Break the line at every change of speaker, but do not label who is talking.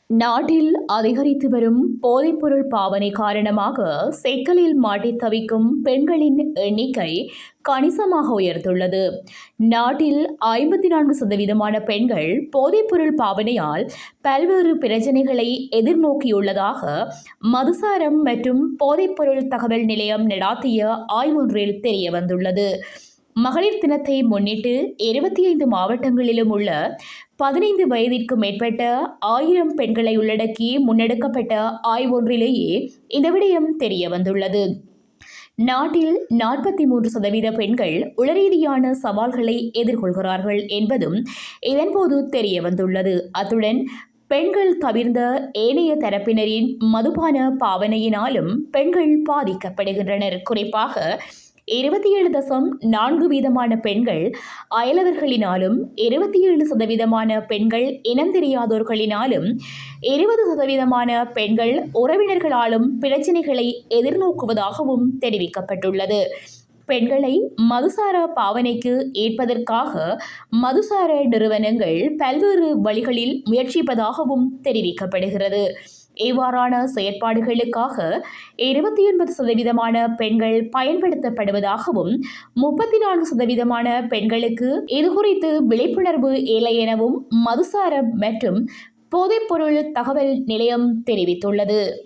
நாட்டில் அதிகரித்து வரும் போதைப்பொருள் பாவனை காரணமாக சிக்கலில் மாட்டித் தவிக்கும் பெண்களின் எண்ணிக்கை கணிசமாக உயர்ந்துள்ளது. நாட்டில் 54% பெண்கள் போதைப்பொருள் பாவனையால் பல்வேறு பிரச்சினைகளை எதிர்நோக்கியுள்ளதாக மதுசாரம் மற்றும் போதைப்பொருள் தகவல் நிலையம் நடாத்திய ஆய்வொன்றில் தெரியவந்துள்ளது. மகளிர் தினத்தை முன்னிட்டு 25 மாவட்டங்களிலும் உள்ள 15 வயதிற்கு மேற்பட்ட 1000 பெண்களை உள்ளடக்கி முன்னெடுக்கப்பட்ட ஆய்வொன்றிலேயே இந்த விடயம் தெரியவந்துள்ளது. நாட்டில் 43% பெண்கள் உளரீதியான சவால்களை எதிர்கொள்கிறார்கள் என்பதும் இதன்போது தெரியவந்துள்ளது. அத்துடன் பெண்கள் தவிர்ந்த ஏனைய தரப்பினரின் மதுபான பாவனையினாலும் பெண்கள் பாதிக்கப்படுகின்றனர். குறிப்பாக 27.4% பெண்கள் அயலவர்களினாலும், 27% பெண்கள் இனந்தெரியாதோர்களினாலும், 20% பெண்கள் உறவினர்களாலும் பிரச்சினைகளை எதிர்நோக்குவதாகவும் தெரிவிக்கப்பட்டுள்ளது. பெண்களை மதுசார பாவனைக்கு ஈர்ப்பதற்காக மதுசார நிறுவனங்கள் பல்வேறு வழிகளில் முயற்சிப்பதாகவும் தெரிவிக்கப்படுகிறது. இவ்வாறான செயற்பாடுகளுக்காக 29% பெண்கள் பயன்படுத்தப்படுவதாகவும், 34% பெண்களுக்கு இதுகுறித்து விழிப்புணர்வு இல்லை எனவும் மதுசாரம் மற்றும் போதைப்பொருள் தகவல் நிலையம் தெரிவித்துள்ளது.